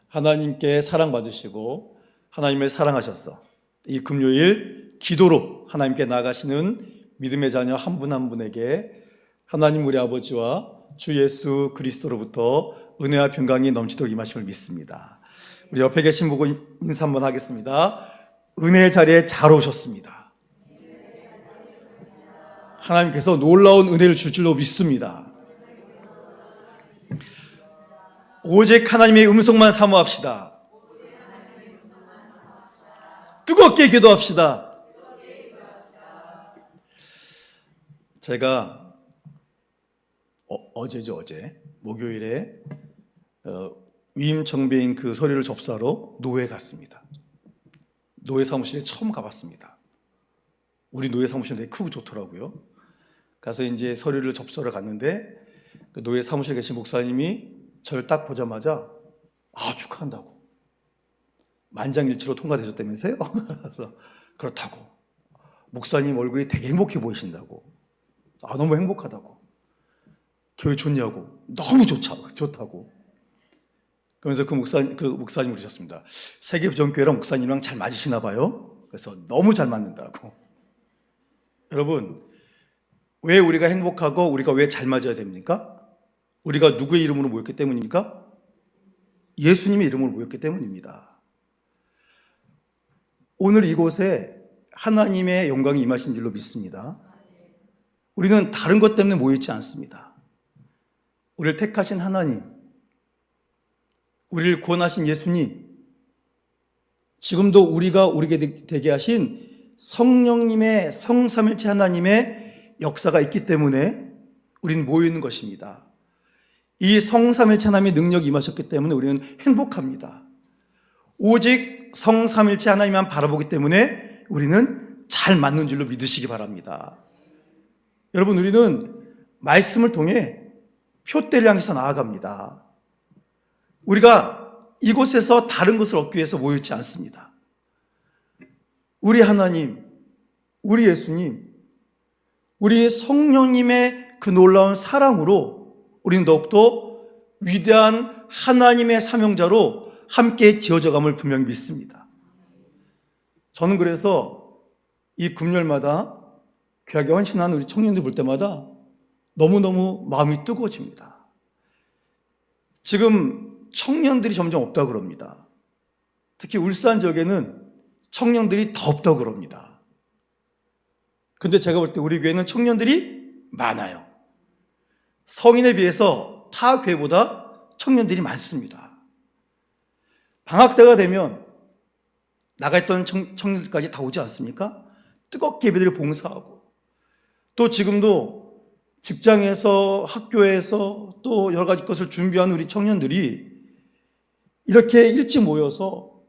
하나님께 사랑받으시고 하나님을 사랑하셔서 이 금요일 기도로 하나님께 나아가시는 믿음의 자녀 한 분 한 분에게 하나님 우리 아버지와 주 예수 그리스도로부터 은혜와 평강이 넘치도록 임하심을 믿습니다. 우리 옆에 계신 분과 인사 한번 하겠습니다. 은혜의 자리에 잘 오셨습니다. 하나님께서 놀라운 은혜를 줄 줄로 믿습니다. 오직 하나님의 음성만 사모합시다. 뜨겁게 기도합시다. 제가 어제 목요일에 위임 청배인 그 서류를 접수하러 노회에 갔습니다. 노회 사무실에 처음 가봤습니다. 우리 노회 사무실 되게 크고 좋더라고요. 가서 이제 서류를 접수하러 갔는데 그 노회 사무실에 계신 목사님이 저를 딱 보자마자 축하한다고, 만장일치로 통과되셨다면서요? 그래서 그렇다고, 목사님 얼굴이 되게 행복해 보이신다고, 너무 행복하다고, 교회 좋냐고, 너무 좋다고. 그러면서 그 목사님 그러셨습니다. 세계부정교회랑 목사님이랑 잘 맞으시나 봐요. 그래서 너무 잘 맞는다고. 여러분, 왜 우리가 행복하고 우리가 왜 잘 맞아야 됩니까? 우리가 누구의 이름으로 모였기 때문입니까? 예수님의 이름으로 모였기 때문입니다. 오늘 이곳에 하나님의 영광이 임하신 줄로 믿습니다. 우리는 다른 것 때문에 모여있지 않습니다. 우리를 택하신 하나님, 우리를 구원하신 예수님, 지금도 우리가 우리에게 되게 하신 성령님의 성삼일체 하나님의 역사가 있기 때문에 우리는 모여있는 것입니다. 이 성삼일체 하나님의 능력이 임하셨기 때문에 우리는 행복합니다. 오직 성삼일체 하나님만 바라보기 때문에 우리는 잘 맞는 줄로 믿으시기 바랍니다. 여러분, 우리는 말씀을 통해 표대를 향해서 나아갑니다. 우리가 이곳에서 다른 것을 얻기 위해서 모였지 않습니다. 우리 하나님, 우리 예수님, 우리 성령님의 그 놀라운 사랑으로 우리는 더욱더 위대한 하나님의 사명자로 함께 지어져감을 분명히 믿습니다. 저는 그래서 이 금요일마다 귀하게 헌신하는 우리 청년들 볼 때마다 너무너무 마음이 뜨거워집니다. 지금 청년들이 점점 없다고 그럽니다. 특히 울산 지역에는 청년들이 더 없다고 그럽니다. 근데 제가 볼 때 우리 교회는 청년들이 많아요. 성인에 비해서 타 교회보다 청년들이 많습니다. 방학 때가 되면 나가있던 청년들까지 다 오지 않습니까? 뜨겁게 예배들을 봉사하고, 또 지금도 직장에서, 학교에서 또 여러 가지 것을 준비하는 우리 청년들이 이렇게 일찍 모여서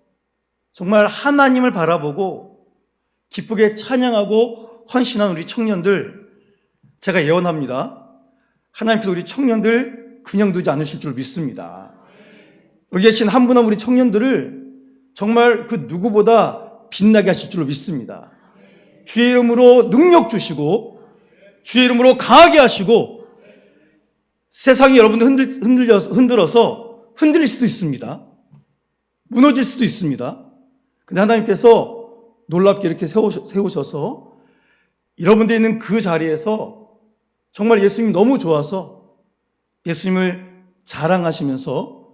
정말 하나님을 바라보고 기쁘게 찬양하고 헌신한 우리 청년들, 제가 예언합니다. 하나님께서 우리 청년들 그냥 두지 않으실 줄 믿습니다. 여기 계신 한 분 한 우리 청년들을 정말 그 누구보다 빛나게 하실 줄로 믿습니다. 주의 이름으로 능력 주시고, 주의 이름으로 강하게 하시고, 세상이 여러분들 흔들어서 흔들릴 수도 있습니다. 무너질 수도 있습니다. 근데 하나님께서 놀랍게 이렇게 세우셔서 여러분들이 있는 그 자리에서 정말 예수님이 너무 좋아서 예수님을 자랑하시면서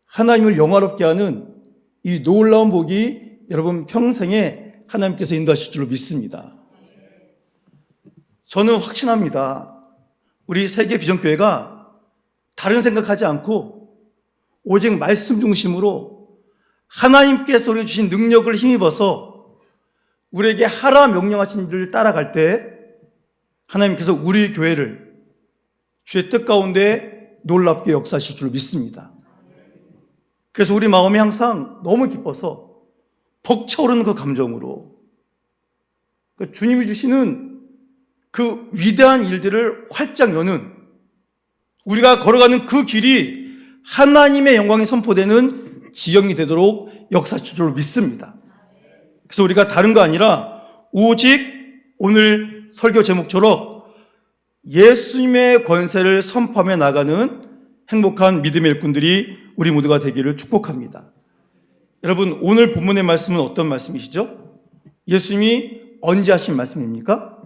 하나님을 영화롭게 하는 이 놀라운 복이 여러분 평생에 하나님께서 인도하실 줄로 믿습니다. 저는 확신합니다. 우리 세계비전교회가 다른 생각하지 않고 오직 말씀 중심으로 하나님께서 우리에게 주신 능력을 힘입어서 우리에게 하라 명령하신 일을 따라갈 때 하나님께서 우리 교회를 주의 뜻 가운데 놀랍게 역사하실 줄 믿습니다. 그래서 우리 마음이 항상 너무 기뻐서 벅차오르는 그 감정으로 주님이 주시는 그 위대한 일들을 활짝 여는, 우리가 걸어가는 그 길이 하나님의 영광이 선포되는 지형이 되도록 역사하실 줄 믿습니다. 그래서 우리가 다른 거 아니라 오직 오늘 설교 제목처럼 예수님의 권세를 선포하며 나가는 행복한 믿음의 일꾼들이 우리 모두가 되기를 축복합니다. 여러분, 오늘 본문의 말씀은 어떤 말씀이시죠? 예수님이 언제 하신 말씀입니까?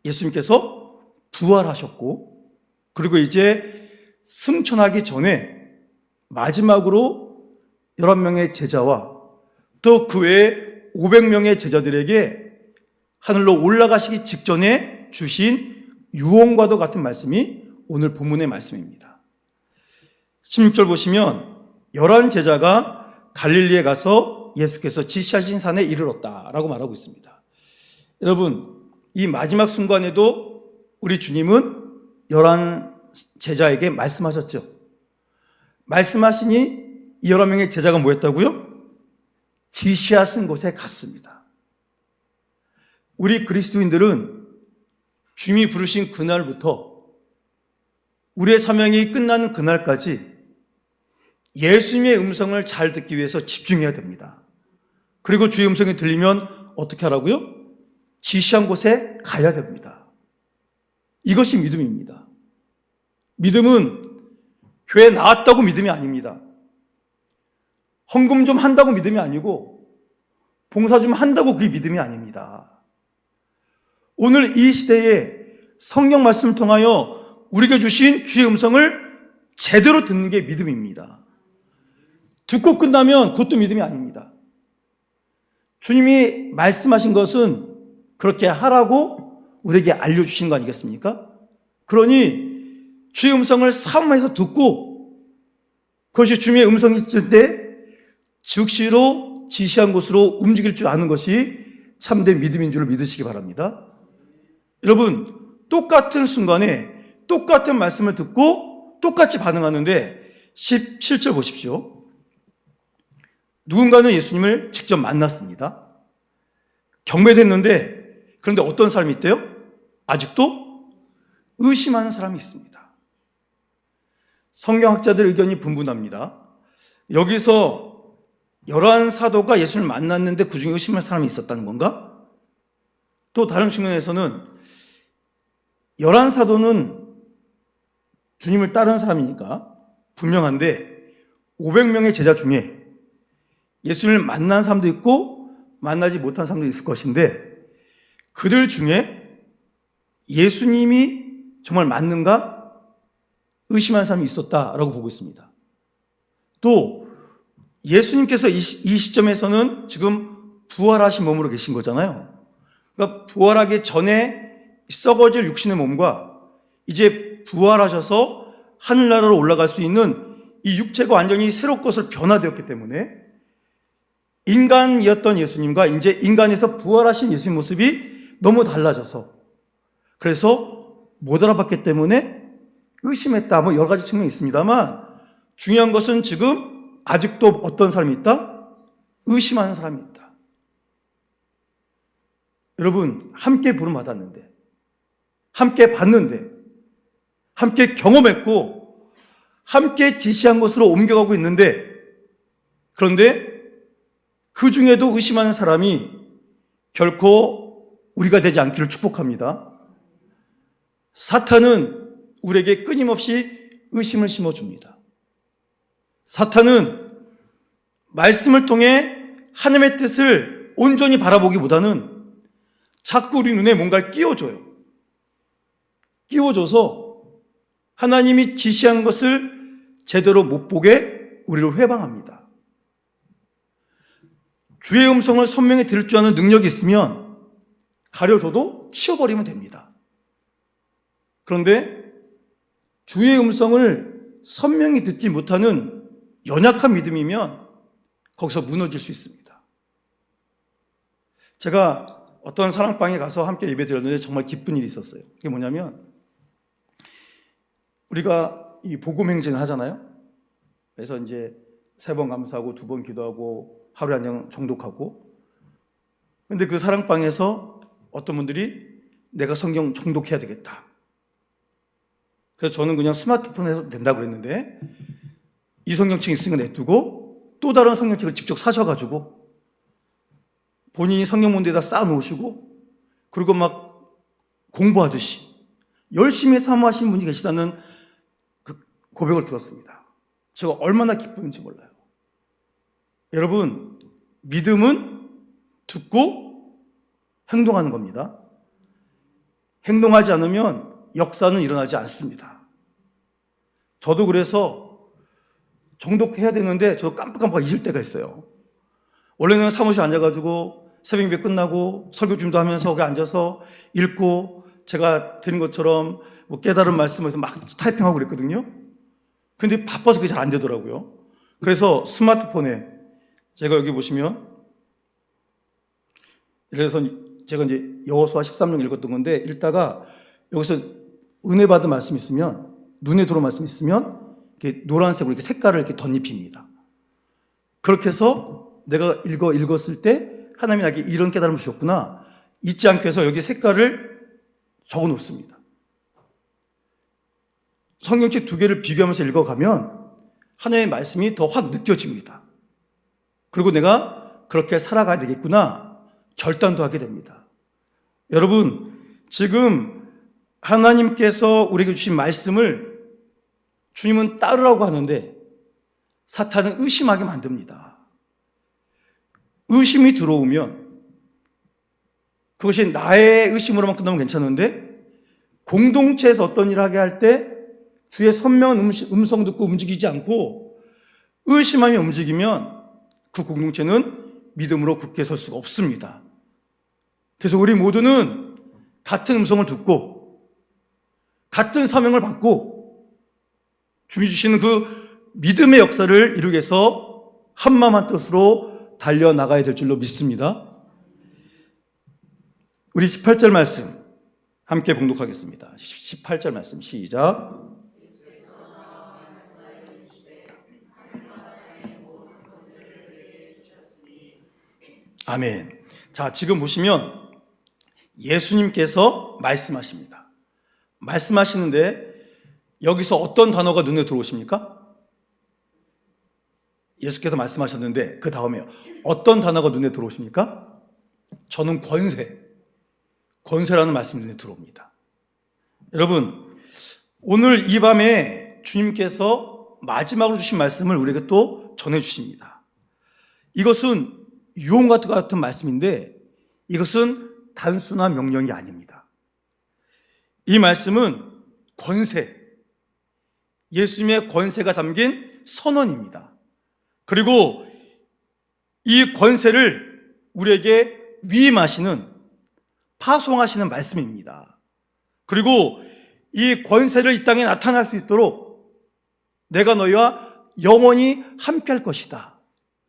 예수님께서 부활하셨고, 그리고 이제 승천하기 전에 마지막으로 11명의 제자와 또 그 외에 500명의 제자들에게 하늘로 올라가시기 직전에 주신 유언과도 같은 말씀이 오늘 본문의 말씀입니다. 16절 보시면 11 제자가 갈릴리에 가서 예수께서 지시하신 산에 이르렀다라고 말하고 있습니다. 여러분, 이 마지막 순간에도 우리 주님은 11 제자에게 말씀하셨죠. 말씀하시니 이 11명의 제자가 뭐 했다고요? 지시하신 곳에 갔습니다. 우리 그리스도인들은 주님이 부르신 그날부터 우리의 사명이 끝나는 그날까지 예수님의 음성을 잘 듣기 위해서 집중해야 됩니다. 그리고 주의 음성이 들리면 어떻게 하라고요? 지시한 곳에 가야 됩니다. 이것이 믿음입니다. 믿음은 교회 나왔다고 믿음이 아닙니다. 헌금 좀 한다고 믿음이 아니고 봉사 좀 한다고 그게 믿음이 아닙니다. 오늘 이 시대에 성경 말씀을 통하여 우리에게 주신 주의 음성을 제대로 듣는 게 믿음입니다. 듣고 끝나면 그것도 믿음이 아닙니다. 주님이 말씀하신 것은 그렇게 하라고 우리에게 알려주신 거 아니겠습니까? 그러니 주의 음성을 사모해서 듣고 그것이 주님의 음성이 있을 때 즉시로 지시한 곳으로 움직일 줄 아는 것이 참된 믿음인 줄 믿으시기 바랍니다. 여러분, 똑같은 순간에 똑같은 말씀을 듣고 똑같이 반응하는데 17절 보십시오. 누군가는 예수님을 직접 만났습니다. 경배됐는데 그런데 어떤 사람이 있대요? 아직도 의심하는 사람이 있습니다. 성경학자들 의견이 분분합니다. 여기서 11 사도가 예수님을 만났는데 그 중에 의심할 사람이 있었다는 건가? 또 다른 측면에서는 11 사도는 주님을 따르는 사람이니까 분명한데 500명의 제자 중에 예수님을 만난 사람도 있고 만나지 못한 사람도 있을 것인데 그들 중에 예수님이 정말 맞는가? 의심하는 사람이 있었다라고 보고 있습니다. 또 예수님께서 이 시점에서는 지금 부활하신 몸으로 계신 거잖아요. 그러니까 부활하기 전에 썩어질 육신의 몸과 이제 부활하셔서 하늘나라로 올라갈 수 있는 이 육체가 완전히 새롭고 것을 변화되었기 때문에 인간이었던 예수님과 이제 인간에서 부활하신 예수님 모습이 너무 달라져서 그래서 못 알아봤기 때문에 의심했다. 뭐 여러 가지 측면이 있습니다만 중요한 것은 지금 아직도 어떤 사람이 있다? 의심하는 사람이 있다. 여러분, 함께 부름 받았는데, 함께 봤는데, 함께 경험했고, 함께 지시한 곳으로 옮겨가고 있는데, 그런데 그 중에도 의심하는 사람이 결코 우리가 되지 않기를 축복합니다. 사탄은 우리에게 끊임없이 의심을 심어줍니다. 사탄은 말씀을 통해 하나님의 뜻을 온전히 바라보기보다는 자꾸 우리 눈에 뭔가를 끼워줘요. 끼워줘서 하나님이 지시한 것을 제대로 못 보게 우리를 회방합니다. 주의 음성을 선명히 들을 줄 아는 능력이 있으면 가려줘도 치워버리면 됩니다. 그런데 주의 음성을 선명히 듣지 못하는 연약한 믿음이면 거기서 무너질 수 있습니다. 제가 어떤 사랑방에 가서 함께 예배 드렸는데 정말 기쁜 일이 있었어요. 그게 뭐냐면 우리가 이 복음행진을 하잖아요. 그래서 이제 3번 감사하고 2번 기도하고 하루에 한 장 정독하고 근데 그 사랑방에서 어떤 분들이 내가 성경 정독해야 되겠다. 그래서 저는 그냥 스마트폰에서 된다고 그랬는데 이 성경책 있으니까 냅두고 또 다른 성경책을 직접 사셔가지고 본인이 성경 문제에다 쌓아놓으시고 그리고 막 공부하듯이 열심히 사모하시는 분이 계시다는 그 고백을 들었습니다. 제가 얼마나 기쁜지 몰라요. 여러분, 믿음은 듣고 행동하는 겁니다. 행동하지 않으면 역사는 일어나지 않습니다. 저도 그래서 정독해야 되는데 저도 깜빡깜빡 잊을 때가 있어요. 원래는 사무실 앉아가지고 새벽 예배 끝나고 설교 준비도 하면서 거기 앉아서 읽고 제가 드린 것처럼 뭐 깨달은 말씀을 막 타이핑하고 그랬거든요. 근데 바빠서 그게 잘 안 되더라고요. 그래서 스마트폰에 제가 여기 보시면 그래서 제가 이제 여호수아 13장 읽었던 건데 읽다가 여기서 은혜 받은 말씀 있으면 눈에 들어온 말씀 있으면 이렇게 노란색으로 이렇게 색깔을 이렇게 덧입힙니다. 그렇게 해서 내가 읽었을 때 하나님이 나에게 이런 깨달음을 주셨구나. 잊지 않게 해서 여기 색깔을 적어 놓습니다. 성경책 두 개를 비교하면서 읽어가면 하나님의 말씀이 더 확 느껴집니다. 그리고 내가 그렇게 살아가야 되겠구나 결단도 하게 됩니다. 여러분, 지금 하나님께서 우리에게 주신 말씀을 주님은 따르라고 하는데 사탄은 의심하게 만듭니다. 의심이 들어오면 그것이 나의 의심으로만 끝나면 괜찮은데 공동체에서 어떤 일을 하게 할 때 주의 선명한 음성 듣고 움직이지 않고 의심하며 움직이면 그 공동체는 믿음으로 굳게 설 수가 없습니다. 그래서 우리 모두는 같은 음성을 듣고 같은 사명을 받고 주님이 주시는 그 믿음의 역사를 이루기 위해서 한마음 한뜻으로 달려나가야 될 줄로 믿습니다. 우리 18절 말씀 함께 봉독하겠습니다. 18절 말씀 시작. 아멘. 자, 지금 보시면 예수님께서 말씀하십니다. 말씀하시는데 여기서 어떤 단어가 눈에 들어오십니까? 예수께서 말씀하셨는데 그 다음에 어떤 단어가 눈에 들어오십니까? 저는 권세라는 말씀이 눈에 들어옵니다. 여러분, 오늘 이 밤에 주님께서 마지막으로 주신 말씀을 우리에게 또 전해주십니다. 이것은 유언과 같은 말씀인데 이것은 단순한 명령이 아닙니다. 이 말씀은 권세, 예수님의 권세가 담긴 선언입니다. 그리고 이 권세를 우리에게 위임하시는, 파송하시는 말씀입니다. 그리고 이 권세를 이 땅에 나타날 수 있도록 내가 너희와 영원히 함께할 것이다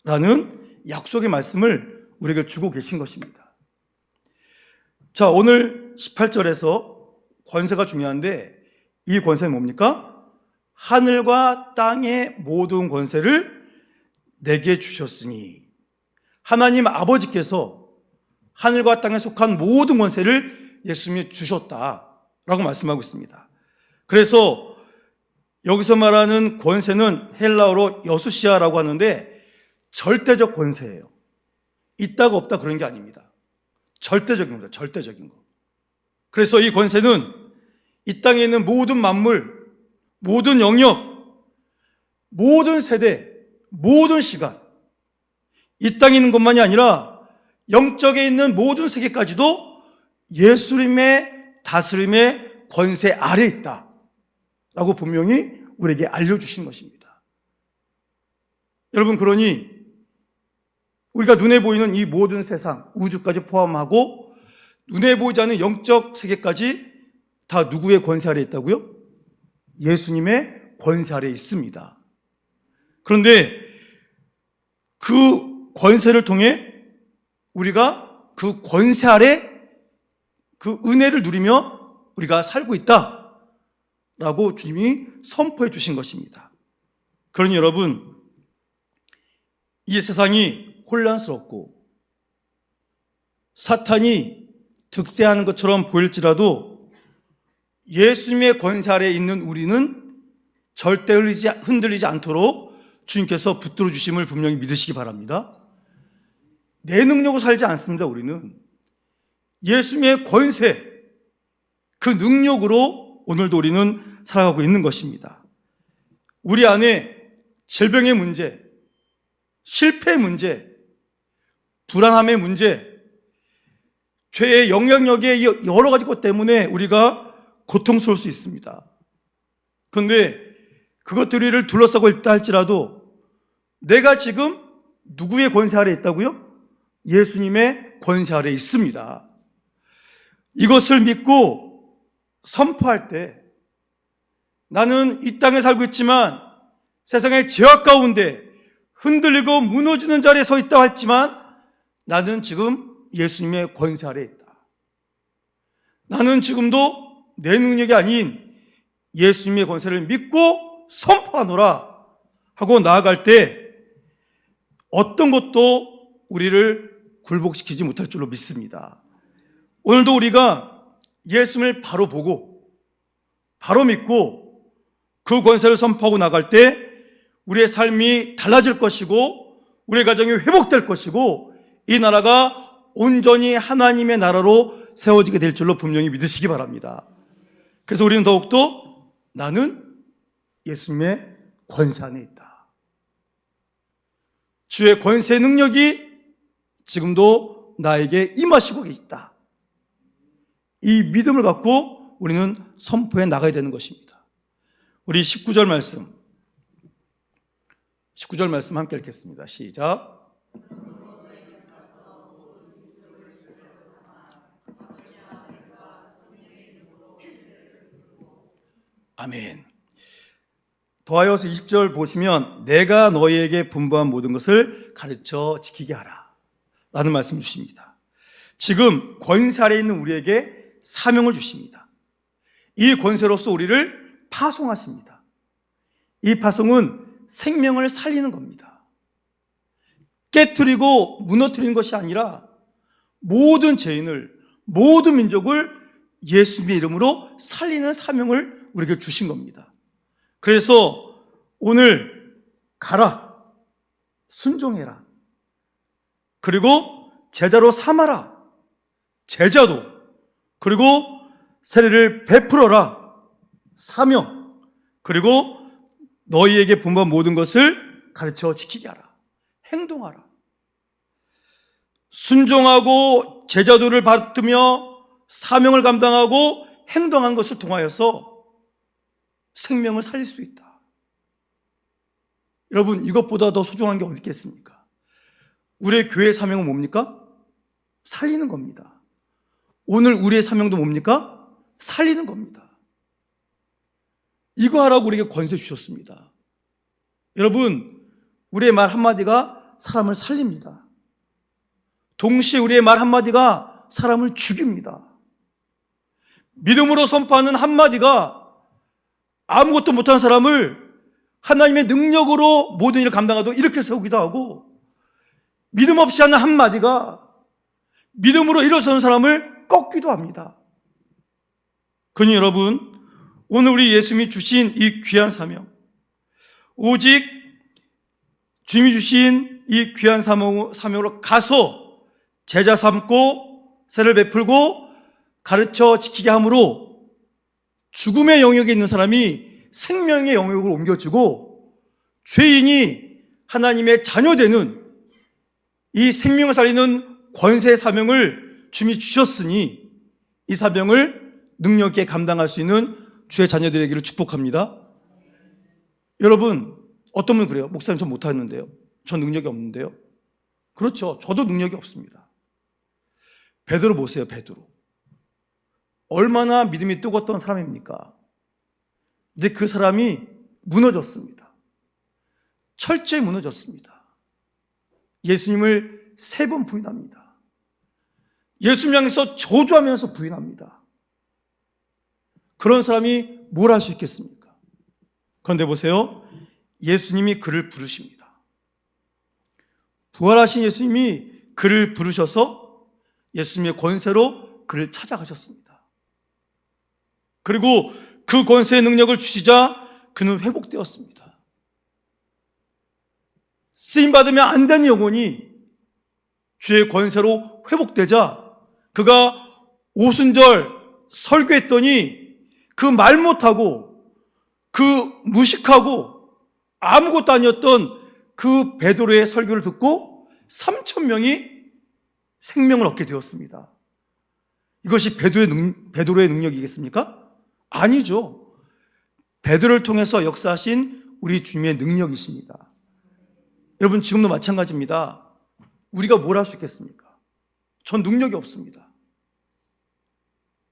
라는 약속의 말씀을 우리에게 주고 계신 것입니다. 자, 오늘 18절에서 권세가 중요한데 이 권세는 뭡니까? 하늘과 땅의 모든 권세를 내게 주셨으니, 하나님 아버지께서 하늘과 땅에 속한 모든 권세를 예수님이 주셨다라고 말씀하고 있습니다. 그래서 여기서 말하는 권세는 헬라어로 여수시아라고 하는데 절대적 권세예요. 있다가 없다 그런 게 아닙니다. 절대적인 겁니다. 절대적인 거. 그래서 이 권세는 이 땅에 있는 모든 만물, 모든 영역, 모든 세대, 모든 시간, 이 땅에 있는 것만이 아니라 영적에 있는 모든 세계까지도 예수님의 다스림의 권세 아래에 있다라고 분명히 우리에게 알려주신 것입니다. 여러분, 그러니 우리가 눈에 보이는 이 모든 세상, 우주까지 포함하고 눈에 보이지 않는 영적 세계까지 다 누구의 권세 아래에 있다고요? 예수님의 권세 아래에 있습니다. 그런데 그 권세를 통해 우리가 그 권세 아래 그 은혜를 누리며 우리가 살고 있다라고 주님이 선포해 주신 것입니다. 그러니 여러분, 이 세상이 혼란스럽고 사탄이 득세하는 것처럼 보일지라도 예수님의 권세 아래에 있는 우리는 절대 흔들리지 않도록 주님께서 붙들어 주심을 분명히 믿으시기 바랍니다. 내 능력으로 살지 않습니다. 우리는 예수님의 권세, 그 능력으로 오늘도 우리는 살아가고 있는 것입니다. 우리 안에 질병의 문제, 실패의 문제, 불안함의 문제, 죄의 영향력의 여러 가지 것 때문에 우리가 고통스러울 수 있습니다. 그런데 그것들을 둘러싸고 있다 할지라도 내가 지금 누구의 권세 아래 있다고요? 예수님의 권세 아래 있습니다. 이것을 믿고 선포할 때 나는 이 땅에 살고 있지만 세상의 죄악 가운데 흔들리고 무너지는 자리에 서 있다고 했지만 나는 지금 예수님의 권세 아래 있다. 나는 지금도 내 능력이 아닌 예수님의 권세를 믿고 선포하노라 하고 나아갈 때 어떤 것도 우리를 굴복시키지 못할 줄로 믿습니다. 오늘도 우리가 예수님을 바로 보고 바로 믿고 그 권세를 선포하고 나갈 때 우리의 삶이 달라질 것이고 우리의 가정이 회복될 것이고 이 나라가 온전히 하나님의 나라로 세워지게 될 줄로 분명히 믿으시기 바랍니다. 그래서 우리는 더욱더 나는 예수님의 권세 안에 있다. 주의 권세의 능력이 지금도 나에게 임하시고 있다. 이 믿음을 갖고 우리는 선포해 나가야 되는 것입니다. 우리 19절 말씀 함께 읽겠습니다. 시작. 아멘. 더하여서 20절 보시면 내가 너희에게 분부한 모든 것을 가르쳐 지키게 하라 라는 말씀 주십니다. 지금 권세 아래 있는 우리에게 사명을 주십니다. 이 권세로서 우리를 파송하십니다. 이 파송은 생명을 살리는 겁니다. 깨트리고 무너뜨리는 것이 아니라 모든 죄인을, 모든 민족을 예수님의 이름으로 살리는 사명을 우리에게 주신 겁니다. 그래서 오늘 가라, 순종해라, 그리고 제자로 삼아라, 제자도, 그리고 세례를 베풀어라, 사명, 그리고 너희에게 분부한 모든 것을 가르쳐 지키게 하라, 행동하라. 순종하고 제자도를 받으며 사명을 감당하고 행동한 것을 통하여서 생명을 살릴 수 있다. 여러분, 이것보다 더 소중한 게 어디 있겠습니까? 우리의 교회의 사명은 뭡니까? 살리는 겁니다. 오늘 우리의 사명도 뭡니까? 살리는 겁니다. 이거 하라고 우리에게 권세 주셨습니다. 여러분, 우리의 말 한마디가 사람을 살립니다. 동시에 우리의 말 한마디가 사람을 죽입니다. 믿음으로 선포하는 한마디가 아무것도 못하는 사람을 하나님의 능력으로 모든 일을 감당하도록 이렇게 세우기도 하고, 믿음 없이 하는 한마디가 믿음으로 일어서는 사람을 꺾기도 합니다. 그러니 여러분, 오늘 우리 예수님이 주신 이 귀한 사명, 오직 주님이 주신 이 귀한 사명으로 가서 제자 삼고 세를 베풀고 가르쳐 지키게 함으로 죽음의 영역에 있는 사람이 생명의 영역으로 옮겨지고 죄인이 하나님의 자녀되는 이 생명을 살리는 권세의 사명을 주님이 주셨으니 이 사명을 능력 있게 감당할 수 있는 주의 자녀들에게를 축복합니다. 여러분, 어떤 분은 그래요. 목사님, 전 못하는데요. 전 능력이 없는데요. 그렇죠. 저도 능력이 없습니다. 베드로 보세요. 베드로 얼마나 믿음이 뜨거웠던 사람입니까? 근데 그 사람이 무너졌습니다. 철저히 무너졌습니다. 예수님을 3번 부인합니다. 예수님 향해서 저주하면서 부인합니다. 그런 사람이 뭘 할 수 있겠습니까? 그런데 보세요. 예수님이 그를 부르십니다. 부활하신 예수님이 그를 부르셔서 예수님의 권세로 그를 찾아가셨습니다. 그리고 그 권세의 능력을 주시자 그는 회복되었습니다. 쓰임받으면 안 되는 영혼이 주의 권세로 회복되자 그가 오순절 설교했더니 그 말 못하고 그 무식하고 아무것도 아니었던 그 베드로의 설교를 듣고 3,000명이 생명을 얻게 되었습니다. 이것이 베드로의 능력이겠습니까? 아니죠. 베드로를 통해서 역사하신 우리 주님의 능력이십니다. 여러분, 지금도 마찬가지입니다. 우리가 뭘 할 수 있겠습니까? 전 능력이 없습니다.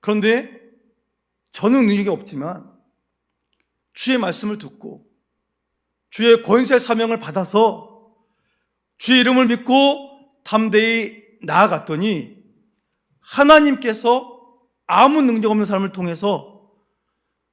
그런데 저는 능력이 없지만 주의 말씀을 듣고 주의 권세 사명을 받아서 주의 이름을 믿고 담대히 나아갔더니 하나님께서 아무 능력 없는 사람을 통해서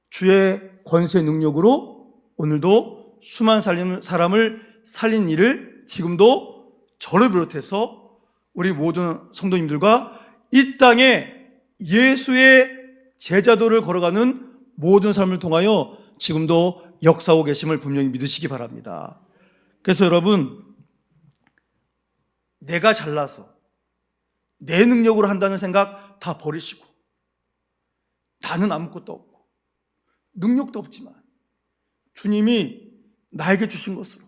주의 권세 능력으로 오늘도 수많은 사람을 살린 일을 지금도 저를 비롯해서 우리 모든 성도님들과 이 땅에 예수의 제자도를 걸어가는 모든 사람을 통하여 지금도 역사하고 계심을 분명히 믿으시기 바랍니다. 그래서 여러분, 내가 잘나서 내 능력으로 한다는 생각 다 버리시고, 나는 아무것도 없고 능력도 없지만 주님이 나에게 주신 것으로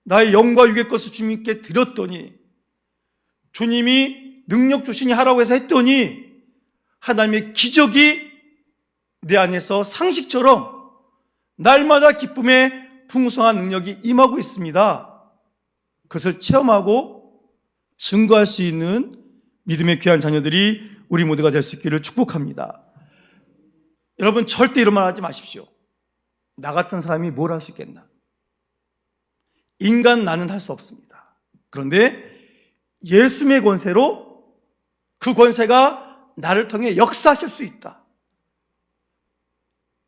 나의 영과 육의 것을 주님께 드렸더니, 주님이 능력 주시니 하라고 해서 했더니 하나님의 기적이 내 안에서 상식처럼 날마다 기쁨의 풍성한 능력이 임하고 있습니다. 그것을 체험하고 증거할 수 있는 믿음의 귀한 자녀들이 우리 모두가 될 수 있기를 축복합니다. 여러분, 절대 이런 말 하지 마십시오. 나 같은 사람이 뭘 할 수 있겠나? 인간 나는 할 수 없습니다. 그런데 예수님의 권세로 그 권세가 나를 통해 역사하실 수 있다.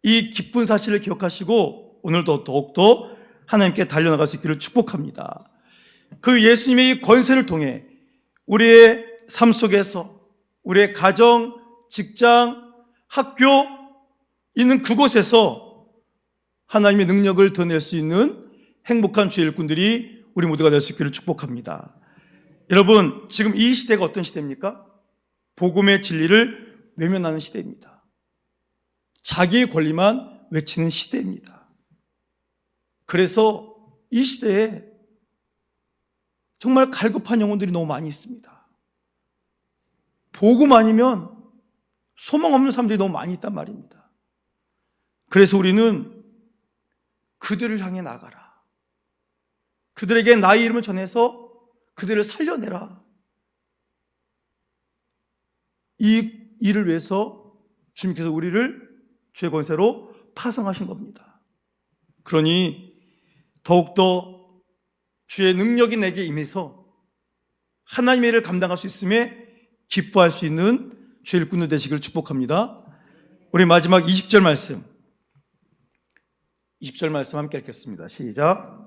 이 기쁜 사실을 기억하시고 오늘도 더욱더 하나님께 달려나갈 수 있기를 축복합니다. 그 예수님의 이 권세를 통해 우리의 삶 속에서, 우리의 가정, 직장, 학교 있는 그곳에서 하나님의 능력을 드러낼 수 있는 행복한 주의 일꾼들이 우리 모두가 될 수 있기를 축복합니다. 여러분, 지금 이 시대가 어떤 시대입니까? 복음의 진리를 외면하는 시대입니다. 자기의 권리만 외치는 시대입니다. 그래서 이 시대에 정말 갈급한 영혼들이 너무 많이 있습니다. 복음 아니면 소망 없는 사람들이 너무 많이 있단 말입니다. 그래서 우리는 그들을 향해 나가라. 그들에게 나의 이름을 전해서 그들을 살려내라. 이 일을 위해서 주님께서 우리를 주의 권세로 파송하신 겁니다. 그러니 더욱더 주의 능력이 내게 임해서 하나님의 일을 감당할 수 있음에 기뻐할 수 있는 주의 일꾼들 되시기를 축복합니다. 우리 마지막 20절 말씀 함께 읽겠습니다. 시작.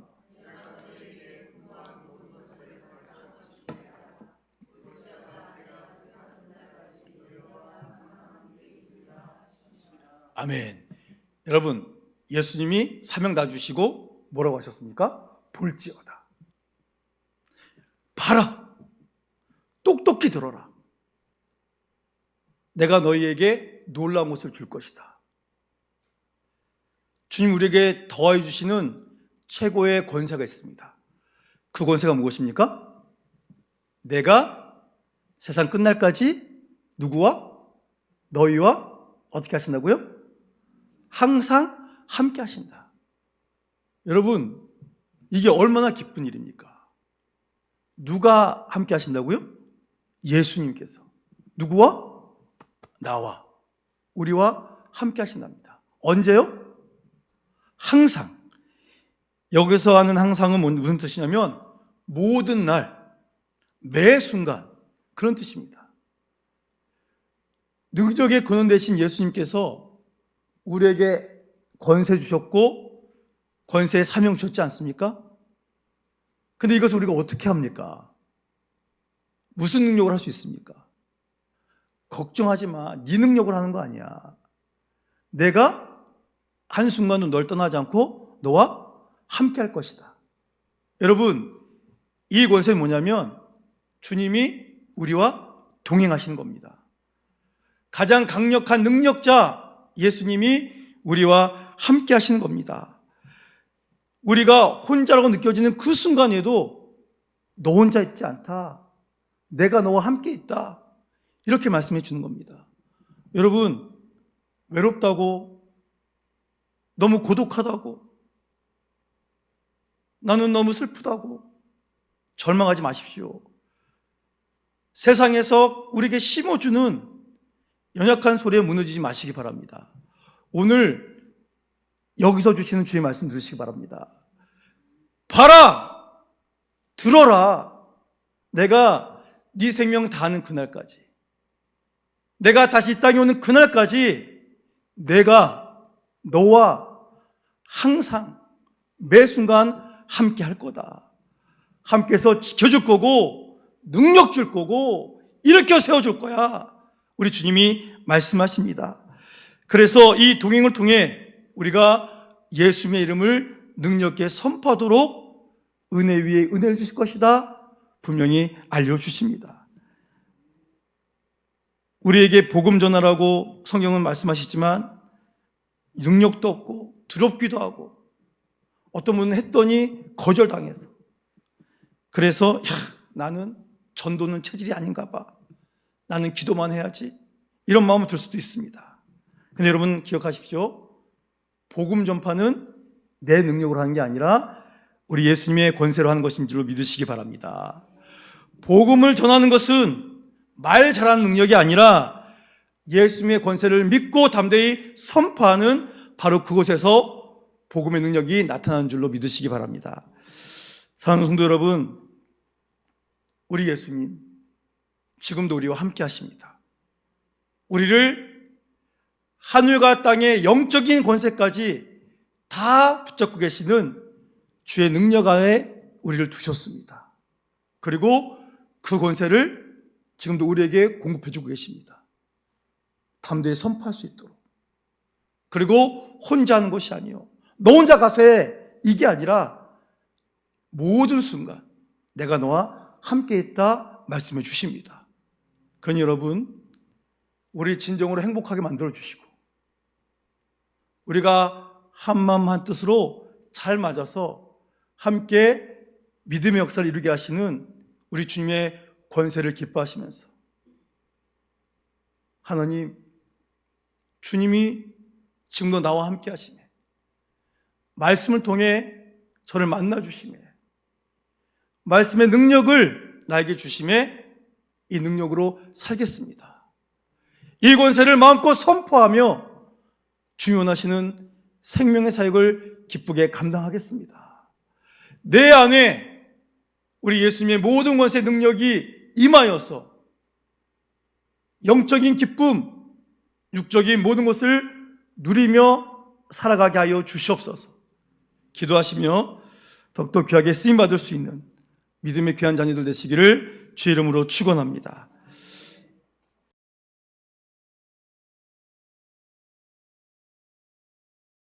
아멘. 여러분, 예수님이 사명 다 주시고 뭐라고 하셨습니까? 볼지어다. 봐라. 똑똑히 들어라. 내가 너희에게 놀라운 것을 줄 것이다. 주님 우리에게 더하여 주시는 최고의 권세가 있습니다. 그 권세가 무엇입니까? 내가 세상 끝날까지 누구와? 너희와 어떻게 하신다고요? 항상 함께 하신다. 여러분, 이게 얼마나 기쁜 일입니까? 누가 함께 하신다고요? 예수님께서. 누구와? 나와, 우리와 함께 하신답니다. 언제요? 항상. 여기서 하는 항상은 무슨 뜻이냐면 모든 날, 매 순간, 그런 뜻입니다. 능력의 근원 되신 예수님께서 우리에게 권세 주셨고 권세의 사명 주셨지 않습니까? 근데 이것을 우리가 어떻게 합니까? 무슨 능력을 할 수 있습니까? 걱정하지 마. 네 능력을 하는 거 아니야. 내가 한순간도 널 떠나지 않고 너와 함께 할 것이다. 여러분, 이 권세는 뭐냐면 주님이 우리와 동행하시는 겁니다. 가장 강력한 능력자 예수님이 우리와 함께 하시는 겁니다. 우리가 혼자라고 느껴지는 그 순간에도 너 혼자 있지 않다. 내가 너와 함께 있다. 이렇게 말씀해 주는 겁니다. 여러분, 외롭다고, 너무 고독하다고, 나는 너무 슬프다고 절망하지 마십시오. 세상에서 우리에게 심어주는 연약한 소리에 무너지지 마시기 바랍니다. 오늘 여기서 주시는 주의 말씀 들으시기 바랍니다. 봐라! 들어라! 내가 네 생명 다하는 그날까지, 내가 다시 이 땅에 오는 그날까지 내가 너와 항상 매 순간 함께 할 거다. 함께해서 지켜줄 거고 능력 줄 거고 일으켜 세워줄 거야. 우리 주님이 말씀하십니다. 그래서 이 동행을 통해 우리가 예수님의 이름을 능력 있게 선포하도록 은혜 위에 은혜를 주실 것이다 분명히 알려주십니다. 우리에게 복음 전하라고 성경은 말씀하시지만 능력도 없고 두렵기도 하고 어떤 분은 했더니 거절당해서, 그래서 나는 전도는 체질이 아닌가 봐, 나는 기도만 해야지, 이런 마음을 들 수도 있습니다. 근데 여러분 기억하십시오. 복음 전파는 내 능력으로 하는 게 아니라 우리 예수님의 권세로 하는 것인 줄로 믿으시기 바랍니다. 복음을 전하는 것은 말 잘하는 능력이 아니라 예수님의 권세를 믿고 담대히 선포하는 바로 그곳에서 복음의 능력이 나타나는 줄로 믿으시기 바랍니다. 사랑하는 성도 여러분, 우리 예수님 지금도 우리와 함께 하십니다. 우리를 하늘과 땅의 영적인 권세까지 다 붙잡고 계시는 주의 능력 아래 우리를 두셨습니다. 그리고 그 권세를 지금도 우리에게 공급해주고 계십니다. 담대히 선포할 수 있도록. 그리고 혼자 하는 것이 아니요, 너 혼자 가서 해, 이게 아니라 모든 순간 내가 너와 함께 있다 말씀해 주십니다. 그러니 여러분, 우리 진정으로 행복하게 만들어 주시고 우리가 한마음 한뜻으로 잘 맞아서 함께 믿음의 역사를 이루게 하시는 우리 주님의 권세를 기뻐하시면서, 하나님, 주님이 지금도 나와 함께 하시네, 말씀을 통해 저를 만나주시네, 말씀의 능력을 나에게 주시매 이 능력으로 살겠습니다. 이 권세를 마음껏 선포하며 주님 원하시는 생명의 사역을 기쁘게 감당하겠습니다. 내 안에 우리 예수님의 모든 권세의 능력이 임하여서 영적인 기쁨, 육적인 모든 것을 누리며 살아가게 하여 주시옵소서. 기도하시며 더욱더 귀하게 쓰임받을 수 있는 믿음의 귀한 자녀들 되시기를 주의 이름으로 축원합니다.